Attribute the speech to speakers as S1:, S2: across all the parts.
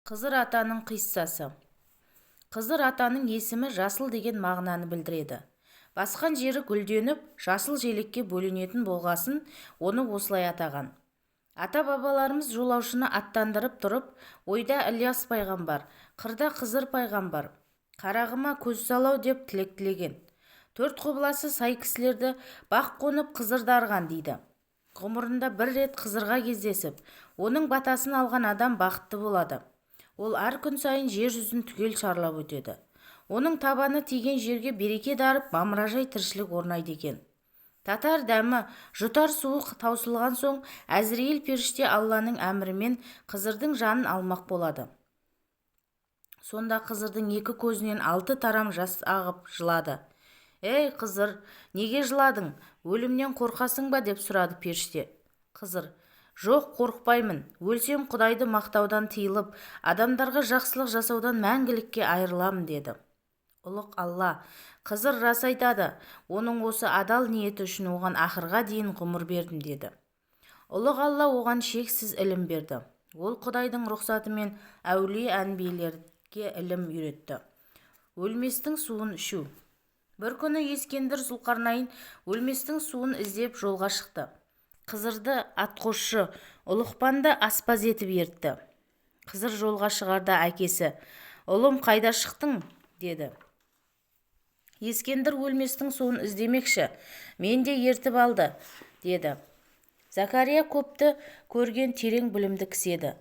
S1: Қызыр атаның қиссасы. Қызыр атаның есімі жасыл деген мағынаны білдіреді. Басқан жері гүлденіп, жасыл желекке бөленетін болғасын, оны осылай атаған. Ата-бабаларымыз жолаушыны аттандырып тұрып, ойда Ілияс пайғамбар, қырда Қызыр пайғамбар, қарағыма көз салау деп тілек тілеген. Төрт құбыласы сай кісілерді бақ қонып Қызырды арған дейді. Ғұмырында бір рет Қызырға кездесіп, оның батасын алған адам бақытты болады. Ол әр күн сайын жер жүзін түгел шарлап өтеді. Оның табаны тиген жерге береке дарып, мамыражай тіршілік орнайды екен. Татар дәмі, жұтар суы таусылған соң, Әзірейіл періште Алланың әмірімен Қызырдың жанын алмақ болады. Сонда Қызырдың екі көзінен 6 тарам жас ағып жылады. «Ей, Қызыр, неге жыладың? Өлімнен қорқасың ба?» деп сұрады періште. Қызыр: «Жоқ, қорықпаймын. Өлсем Құдайды мақтаудан тыйылып, адамдарға жақсылық жасаудан мәңгілікке айырыламын» деді. Ұлық Алла: «Қызыр рас айтады. Оның осы адал ниеті үшін оған ақырға дейін ғұмыр бердім» деді. Ұлық Алла оған шексіз ілім берді. Ол Құдайдың рұқсатымен әулие әнбиелерге ілім үйретті. Өлместің суын ішу. Бір күні Ескендір Зұлқарнайын өлместің суын іздеп жолға шықты. Қызырды атқосшы, Ұлықпанды аспаз етіп ертті. Қызыр жолға шығарда әкесі: «Ұлым, қайда шықтың?» деді. Ескендір өлместің суын іздемекші, мен де ертіп алды деді. Закария көпті көрген терең білімді кісі еді.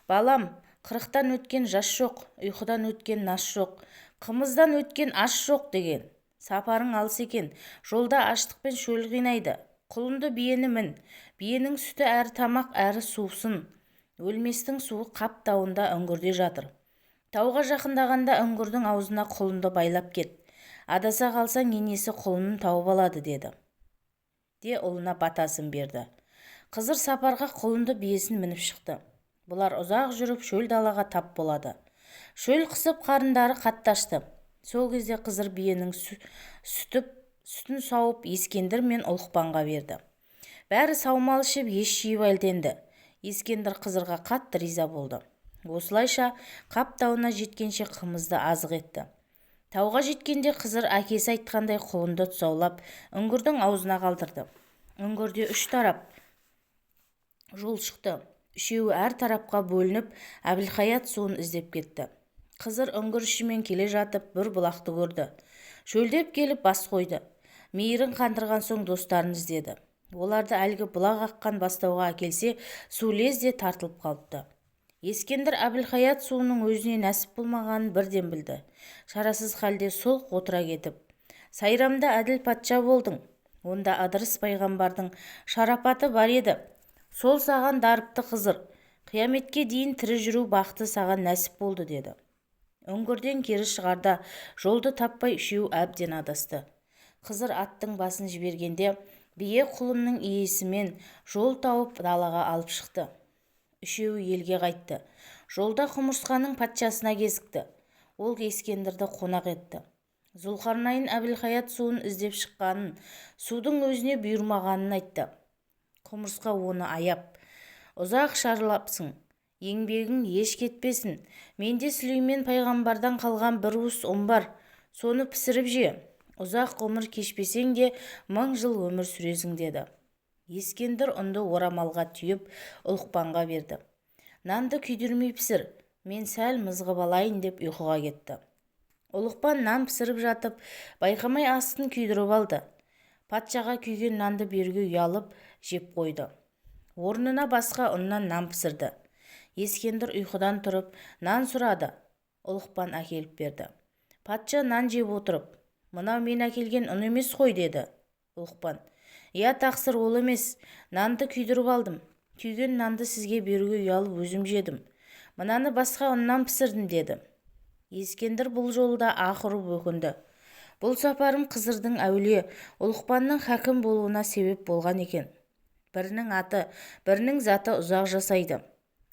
S1: «Балам, 40-тан өткен жас жоқ, ұйқыдан өткен нас жоқ, қымыздан өткен ас жоқ» деген. «Сапарың алыс екен, жолда аштық пен шөл қинайды. Құлынды биені мін, биенің сүті әрі тамақ әрі сусын. Өлместің суы қап тауында үңгірде жатыр. Тауға жақындағанда үңгірдің аузына құлынды байлап кет. Адаса қалсаң енесі құлынын тауып алады» деді. Де ұлына батасын берді. Қызыр сапарға құлынды биесін мініп шықты. Бұлар ұзақ жүріп шөл далаға тап болады. Шөл қысып қарындары қатташты. Сол кезде Қызыр биенің сүтін сауып Ескендір мен Ұлықпанға берді. Бәрі саумал ішіп ес жиып әлденді. Ескендір Қызырға қатты риза болды. Осылайша Қап тауына жеткенше қымызды азық етті. Тауға жеткенде Қызыр әкесі айтқандай құлынды тұсаулап үңгірдің аузына қалдырды. Үңгірде 3 тарап жол шықты. Үшеуі әр тарапқа бөлініп Әбілхаят суын іздеп кетті. Қызыр үңгір ішімен келе жатып бір бұлақты көрді. Шөлдеп келіп бас қойды. Мейірін қандырған соң достарын іздеді. Оларды әлгі бұлақ аққан бастауға әкелсе, су лезде тартылып қалыпты. Ескендір Әбілхаят суының өзіне нәсіп болмағанын бірден білді. Шарасыз халде солқ отыра кетіп: «Сайрамда әділ патша болдың. Онда Ыдырыс пайғамбардың шарапаты бар еді. Сол саған дарыпты Қызыр. Қияметке дейін тірі жүру бақыты саған нәсіп болды» деді. Үңгірден кері шығарда жолды таппай үшеу әбден адасты. Қызыр аттың басын жібергенде бие құлынның иесімен жол тауып далаға алып шықты. Үшеуі елге қайтты. Жолда құмырсқаның патшасына кезікті. Ол Ескендірді қонақ етті. Зұлқарнайын Әбілхаят суын іздеп шыққанын, судың өзіне бұйырмағанын айтты. Құмырсқа оны аяп: «Ұзақ шарлапсың, еңбегің еш кетпесін. Менде Сүлеймен пайғамбардан қалған бір уыс ұн бар, соны пісіріп же. Ұзақ ғұмыр кешпесең де 1000 жыл өмір сүресің» деді. Ескендір ұнды орамалға түйіп Ұлықпанға берді. «Нанды күйдірмей пісір, мен сәл мызғып алайын» деп ұйқыға кетті. Ұлықпан нан пісіріп жатып, байқамай астын күйдіріп алды. Патшаға күйген нанды беруге ұялып жеп қойды. Орнына басқа ұннан нан пісірді. Ескендір ұйқыдан тұрып нан сұрады. Ұлықпан әкеліп берді. Патша нан жеп отырып: «Мынау мен әкелген ұн емес қой» деді. Ұлықпан: «Я, тақсыр, ол емес. Нанды күйдіріп алдым. Күйген нанды сізге беруге ұялып өзім жедім. Мынаны басқа ұннан пісірдім» деді. Ескендір бұл жолда аһ ұрып өкінді. Бұл сапарым Қызырдың әулие Ұлықпанның хакім болуына себеп болған екен. Бірінің аты, бірінің заты ұзақ жасайды.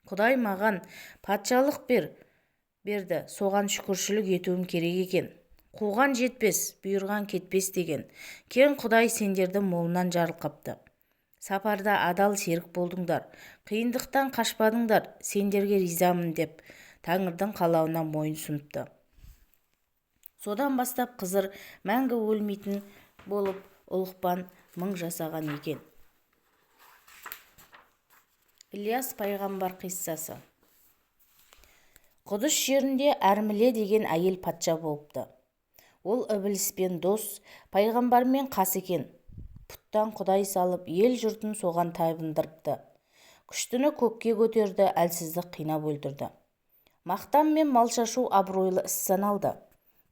S1: Құдай маған патшалық берді, соған шүкіршілік етуім керек екен. Қуған жетпес, бұйырған кетпес деген кен Құдай сендерді молынан жарылқапты. Сапарда адал серік болдыңдар, қиындықтан қашпадыңдар, сендерге ризамын деп Тәңірдің қалауына мойынсұныпты. Содан бастап Қызыр мәңгі өлмейтін болып ұлықпан мың жасаған екен. Ілияс пайғамбар қиссасы. Құдыш жерінде Әрміле деген әйел патша болыпты. Ол ібіліспен дос, пайғамбармен қас екен. Пұттан құдай салып, ел жұртын соған табындырыпты. Күштіні көкке көтерді, әлсізді қинап өлтірді. Мақтан мен малшашу абыройлы іс саналды.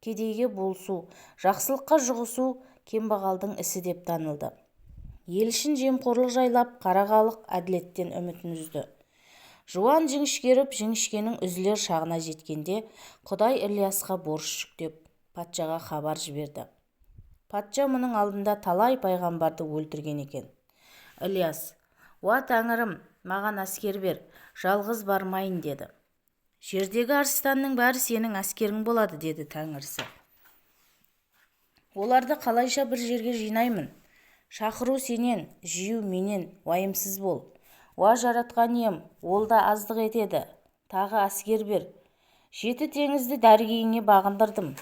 S1: Кедейге болсу, жақсылыққа жұғысу кембағалдың ісі деп танылды. Ел ішін жемқорлық жайлап, қарағалық әділеттен үмітін үзді. Жуан жіңішкеріп, жіңішкенің үзілер шағына жеткенде, Құдай Ілиясқа борыш жүктеп, патшаға хабар жіберді. Патша мұның алдында талай пайғамбарды өлтірген екен. Ілияс: «Уа Тәңірім, маған әскер бер, жалғыз бармайын» деді. «Жердегі арыстанның бәрі сенің әскерің болады» деді Тәңірісі. «Оларды қалайша бір жерге жинаймын? Шақыру сенен, жию менен, уайымсыз бол. Уа жаратқан ием, ол да аздық етеді. Тағы әскер бер. 7 теңізді дәргейіңе бағындырдым».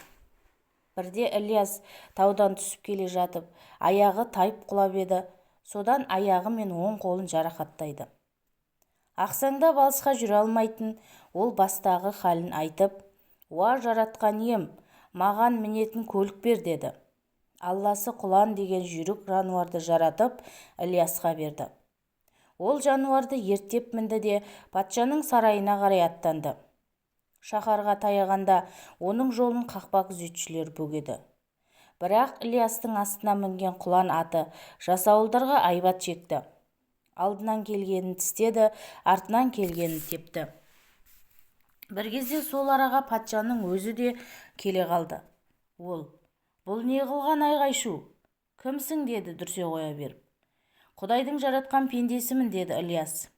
S1: Бірде Ілияс таудан түсіп келе жатып, аяғы тайып құлап еді. Содан аяғы мен оң қолын жарақаттайды. Ақсаңдап алысқа жүре алмайтын, ол бастағы халін айтып, «Уа жаратқан ием, маған мінетін көлік бер» деді. Алласы құлан деген жүйрік жануарды жаратып, Ілиясқа берді. Ол жануарды ерттеп мінді де патшаның сарайына қарай аттанды. Шаһарға таяғанда оның жолын қақпа күзетшілер бөгеді. Бірақ Ілиястың астына мінген құлан аты жасауылдарға айбат шекті. Алдынан келгенін тістеді, артынан келгенін тепті. Бір кезде сол араға патшаның өзі де келе қалды. Ол: «Бұл не қылған айғай-шу? Кімсің?» деді дүрсе қоя беріп. «Құдайдың жаратқан пендесімін» деді Ілияс.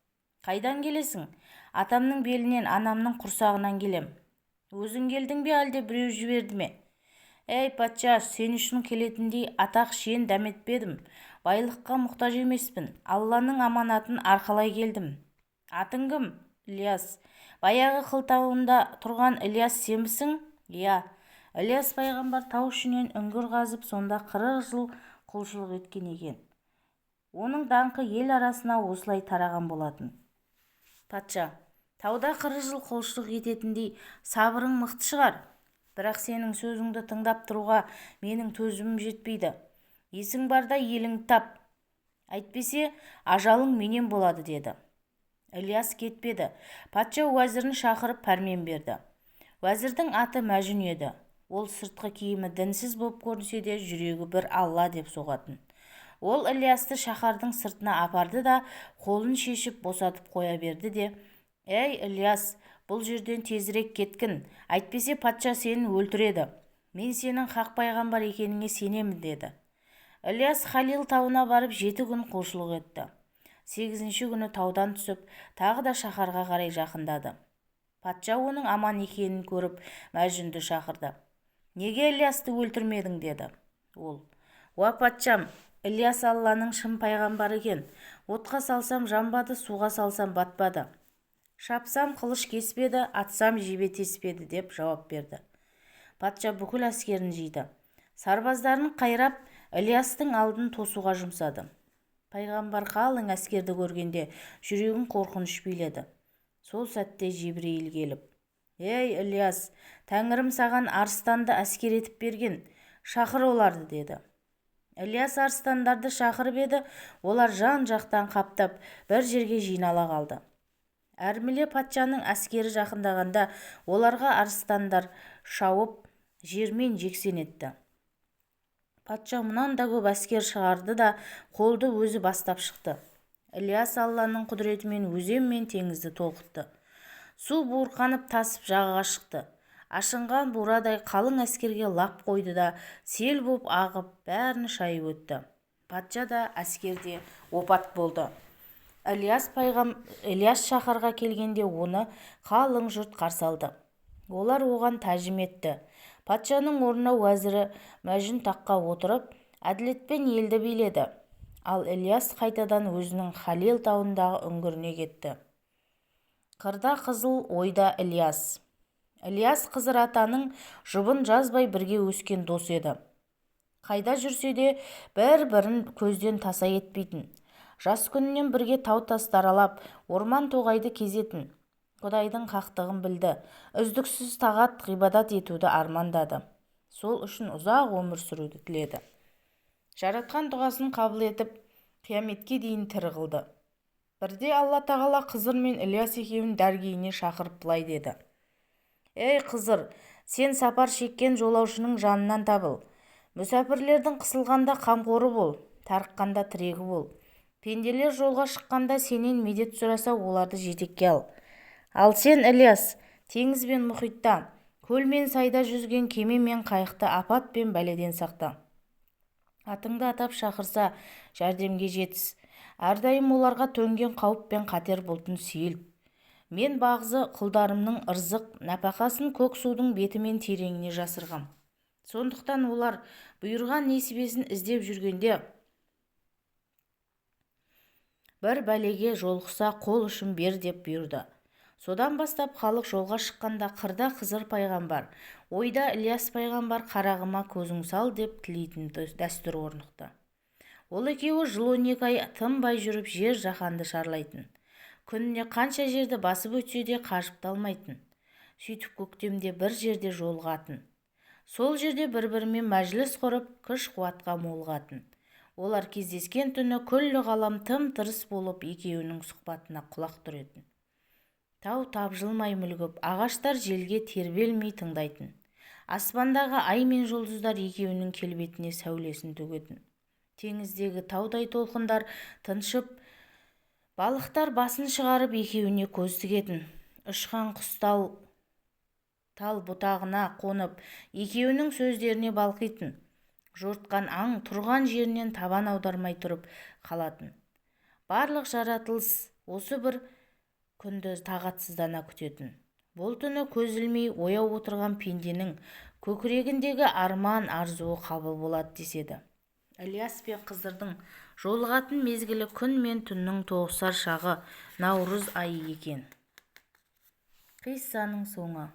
S1: «Қайдан келесің?» «Атамның белінен, анамның құрсағынан келем». «Өзің келдің бе, әлде біреу жіберді ме?» «Ей патша, сен үшін келетіндей атақ шен дәметпедім. Байлыққа мұқтаж емеспін. Алланың аманатын арқалай келдім». «Атың кім?» «Ілияс». «Баяғы қылтауында тұрған Ілияс сенбісің?» «Иә». Ілияс пайғамбар тау ішінен үңгір қазып, сонда 40 жыл құлшылық еткен екен. Оның даңқы ел арасына осылай тараған болатын. Патша: «Тауда 40 жыл құлшылық ететіндей сабырың мықты шығар. Бірақ сенің сөзіңді тыңдап тұруға менің төзімім жетпейді. Есің барда еліңді тап. Әйтпесе ажалың менен болады» деді. Ілияс кетпеді. Патша уәзірін шақырып пәрмен берді. Уәзірдің аты Мәжүн еді. Ол сыртқы киімі дінсіз боп көрінсе де, жүрегі бір Алла деп соғатын. Ол Ілиясты шаһардың сыртына апарды да, қолын шешіп босатып қоя берді де: «Ей Ілияс, бұл жерден тезірек кеткін, әйтпесе патша сені өлтіреді. Мен сенің хақ пайғамбар екеніңе сенемін» деді. Ілияс Халил тауына барып 7 күн құлшылық етті. 8-ші күні таудан түсіп, тағы да шаһарға қарай жақындады. Патша оның аман екенін көріп, Мәжүнді шақырды. «Неге Ілиясты өлтірмедің?» деді. Ол: «Уа патшам, Ілияс Алланың шын пайғамбары екен. Отқа салсам жанбады, суға салсам батпады. Шапсам қылыш кеспеді, атсам жебе теспеді» деп жауап берді. Патша бүкіл әскерін жиды. Сарбаздарын қайрап, Ілиястың алдын тосуға жұмсады. Пайғамбар қалың әскерді көргенде жүрегін қорқыныш биледі. Сол сәтте Жибрейіл келіп: «Ей Ілияс, Тәңірім саған арыстанды әскер етіп берген, шақыр оларды» деді. Ілияс арыстандарды шақырып еді, олар жан-жақтан қаптап бір жерге жинала қалды. Әрміле патшаның әскері жақындағанда оларға арыстандар шауып жермен жексен етті. Патша мұнан да көп әскер шығарды да қолды өзі бастап шықты. Ілияс Алланың құдіретімен өзен мен теңізді толқытты. Су буырқанып тасып жағаға шықты. Ашынған бурадай қалың әскерге лап қойды да сел боп ағып бәрін шайып өтті. Патша да әскер де опат болды. Ілияс шаһарға келгенде оны қалың жұрт қарсы алды. Олар оған тәжім етті. Патшаның орнына уәзірі Мәжүн таққа отырып, әділетпен елді биледі. Ал Ілияс қайтадан өзінің Халил тауындағы үңгіріне кетті. Қырда қызыл, ойда Ілияс. Ілияс Қызыр атаның жұбын жазбай бірге өскен дос еді. Қайда жүрсе де бір-бірін көзден таса етпейтін. Жас күнінен бірге тау-тасты аралап, орман-тоғайды кезетін. Құдайдың хақтығын білді, үздіксіз тағат ғибадат етуді армандады. Сол үшін ұзақ өмір сүруді тіледі. Жаратқан дұғасын қабыл етіп, қияметке дейін тірі қылды. Бірде Алла тағала Қызыр мен Ілияс екеуін дәргейіне шақырып былай деді: «Ей Қызыр, сен сапар шеккен жолаушының жанынан табыл. Мүсәпірлердің қысылғанда қамқоры бол, тарыққанда тірегі бол. Пенделер жолға шыққанда сенен медет сұраса, оларды жетекке ал. Ал сен, Ілияс, теңіз бен мұхитта, көл мен сайда жүзген кеме мен қайықты апат пен бәледен сақта. Атыңды атап шақырса, жәрдемге жетіс. Әрдайым оларға төнген қауіп пен қатер бұлтын сейіл. Мен бағзы құлдарымның ырзық, нәпақасын көк судың беті мен тереңіне жасырғам. Сондықтан олар бұйырған несібесін іздеп жүргенде бір бәлеге жолықса қол ұшын бер деп бұйырды. Содан бастап халық жолға шыққанда қырда Қызыр пайғамбар, ойда Ілияс пайғамбар қарағыма көзің сал деп тілейтін дәстүр орнықты. Ол екеуі жыл 12 ай тынбай жүріп жер жаһанды шарлайтын. Күніне қанша жерді басып өтсе де қашып талмайтын. Сөйтіп көктемде бір жерде жолығатын. Сол жерде бір-бірімен мәжіліс құрып, күш-қуатқа молығатын. Олар кездескен түні күллі ғалам тым-тырыс болып екеуінің сұхбатына құлақ түретін. Тау тапжылмай мүлгіп, ағаштар желге тербелмей тыңдайтын. Аспандағы ай мен жұлдыздар екеуінің келбетіне сәулесін төгетін. Теңіздегі таудай толқындар тыншып, балықтар басын шығарып екеуіне көз тігетін. Ұшқан құс тал бұтағына қонып, екеуінің сөздеріне балқитын. Жортқан аң тұрған жерінен табан аудармай тұрып қалатын. Барлық жаратылыс осы бір күнді тағатсыздана күтетін. Бұл түні көз ілмей ояу отырған пенденің көкірегіндегі арман арзуы қабыл болады деседі. Ілияс пен Қызырдың жолығатын мезгілі күн мен түннің тоғысар шағы наурыз айы екен. Қиссаның соңы.